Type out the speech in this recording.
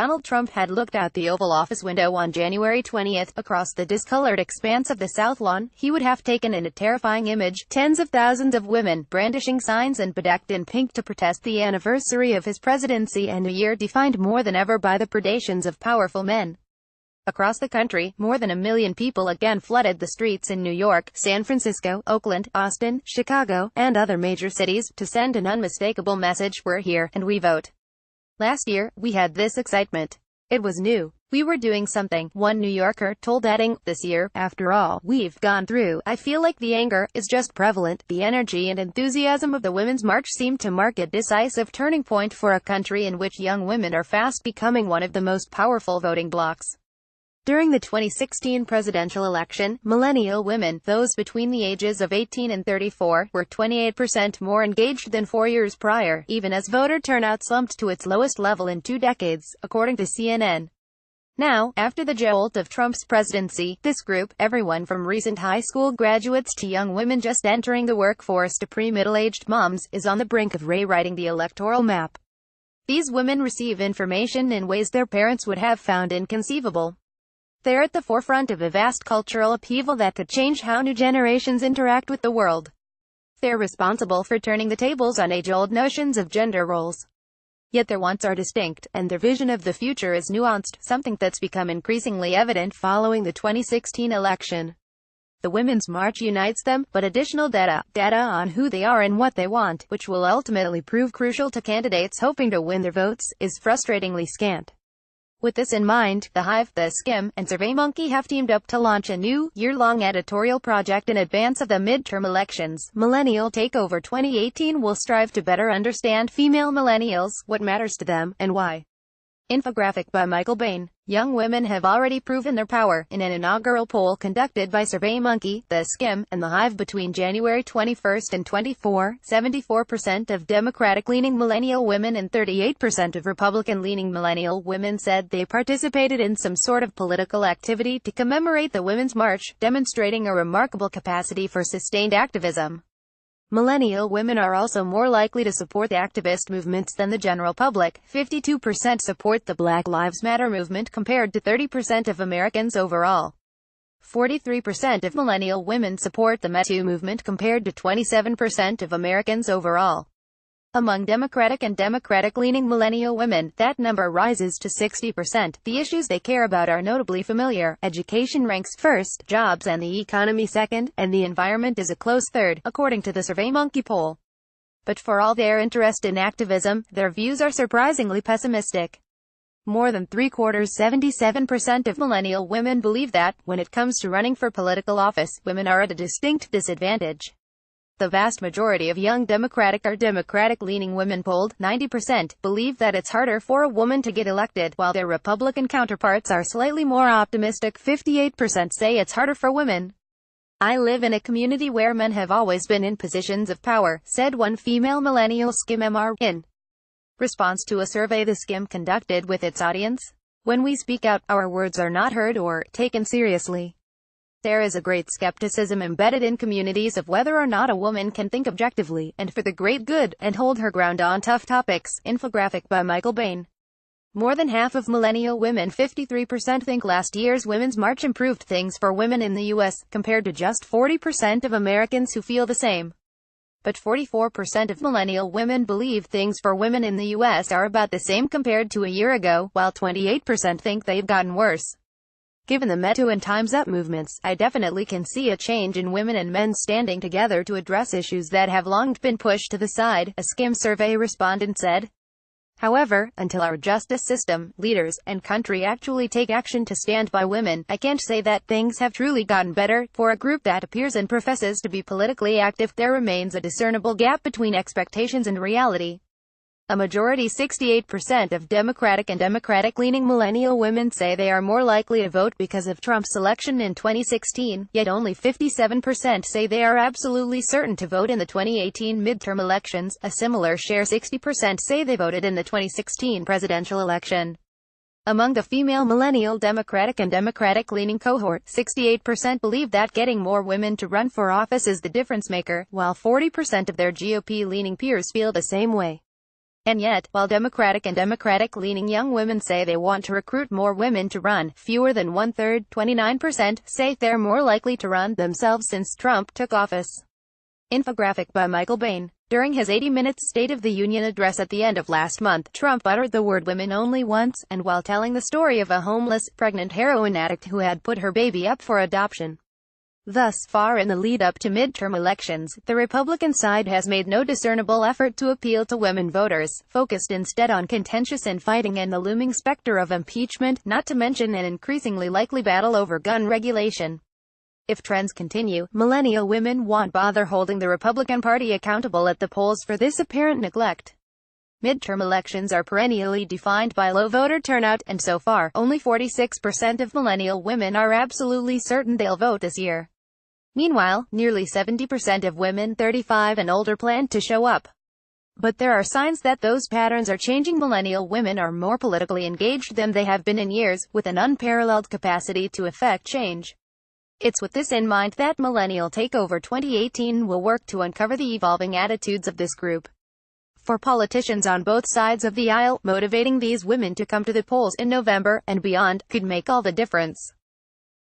Donald Trump had looked out the Oval Office window on January 20th, across the discolored expanse of the South Lawn, he would have taken in a terrifying image: tens of thousands of women, brandishing signs and bedecked in pink to protest the anniversary of his presidency and a year defined more than ever by the predations of powerful men. Across the country, more than 1 million people again flooded the streets in New York, San Francisco, Oakland, Austin, Chicago, and other major cities, to send an unmistakable message: we're here, and we vote. Last year, we had this excitement. It was new. We were doing something, one New Yorker told, adding, this year, after all we've gone through, I feel like the anger is just prevalent. The energy and enthusiasm of the Women's March seemed to mark a decisive turning point for a country in which young women are fast becoming one of the most powerful voting blocs. During the 2016 presidential election, millennial women, those between the ages of 18 and 34, were 28% more engaged than 4 years prior, even as voter turnout slumped to its lowest level in 2 decades, according to CNN. Now, after the jolt of Trump's presidency, this group, everyone from recent high school graduates to young women just entering the workforce to pre-middle-aged moms, is on the brink of rewriting the electoral map. These women receive information in ways their parents would have found inconceivable. They're at the forefront of a vast cultural upheaval that could change how new generations interact with the world. They're responsible for turning the tables on age-old notions of gender roles. Yet their wants are distinct, and their vision of the future is nuanced, something that's become increasingly evident following the 2016 election. The Women's March unites them, but additional data on who they are and what they want, which will ultimately prove crucial to candidates hoping to win their votes, is frustratingly scant. With this in mind, The Hive, The Skim, and SurveyMonkey have teamed up to launch a new, year-long editorial project in advance of the midterm elections. Millennial Takeover 2018 will strive to better understand female millennials, what matters to them, and why. Infographic by Michael Bain. Young women have already proven their power. In an inaugural poll conducted by SurveyMonkey, The Skim, and The Hive between January 21 and 24, 74% of Democratic-leaning millennial women and 38% of Republican-leaning millennial women said they participated in some sort of political activity to commemorate the Women's March, demonstrating a remarkable capacity for sustained activism. Millennial women are also more likely to support the activist movements than the general public. 52% support the Black Lives Matter movement compared to 30% of Americans overall. 43% of millennial women support the Me Too movement compared to 27% of Americans overall. Among Democratic and Democratic-leaning millennial women, that number rises to 60%. The issues they care about are notably familiar. Education ranks first, jobs and the economy second, and the environment is a close third, according to the SurveyMonkey poll. But for all their interest in activism, their views are surprisingly pessimistic. More than three-quarters, 77% of millennial women believe that, when it comes to running for political office, women are at a distinct disadvantage. The vast majority of young Democratic or Democratic-leaning women polled, 90%, believe that it's harder for a woman to get elected, while their Republican counterparts are slightly more optimistic. 58% say it's harder for women. I live in a community where men have always been in positions of power, said one female millennial Skim MR, in response to a survey the Skim conducted with its audience. When we speak out, our words are not heard or taken seriously. There is a great skepticism embedded in communities of whether or not a woman can think objectively, and for the great good, and hold her ground on tough topics. Infographic by Michael Bain. More than half of millennial women, 53%, think last year's Women's March improved things for women in the U.S., compared to just 40% of Americans who feel the same. But 44% of millennial women believe things for women in the U.S. are about the same compared to a year ago, while 28% think they've gotten worse. Given the Me Too and Time's Up movements, I definitely can see a change in women and men standing together to address issues that have long been pushed to the side, a Skim survey respondent said. However, until our justice system, leaders, and country actually take action to stand by women, I can't say that things have truly gotten better. For a group that appears and professes to be politically active, there remains a discernible gap between expectations and reality. A majority, 68%, of Democratic and Democratic-leaning millennial women say they are more likely to vote because of Trump's election in 2016, yet only 57% say they are absolutely certain to vote in the 2018 midterm elections. A similar share, 60%, say they voted in the 2016 presidential election. Among the female millennial Democratic and Democratic-leaning cohort, 68% believe that getting more women to run for office is the difference maker, while 40% of their GOP-leaning peers feel the same way. And yet, while Democratic and Democratic-leaning young women say they want to recruit more women to run, fewer than one-third, 29%, say they're more likely to run themselves since Trump took office. Infographic by Michael Bain. During his 80-minute State of the Union address at the end of last month, Trump uttered the word women only once, and while telling the story of a homeless, pregnant heroin addict who had put her baby up for adoption. Thus far in the lead-up to midterm elections, the Republican side has made no discernible effort to appeal to women voters, focused instead on contentious infighting and the looming specter of impeachment, not to mention an increasingly likely battle over gun regulation. If trends continue, millennial women won't bother holding the Republican Party accountable at the polls for this apparent neglect. Midterm elections are perennially defined by low voter turnout, and so far, only 46% of millennial women are absolutely certain they'll vote this year. Meanwhile, nearly 70% of women 35 and older plan to show up. But there are signs that those patterns are changing. Millennial women are more politically engaged than they have been in years, with an unparalleled capacity to effect change. It's with this in mind that Millennial Takeover 2018 will work to uncover the evolving attitudes of this group. For politicians on both sides of the aisle, motivating these women to come to the polls in November and beyond could make all the difference.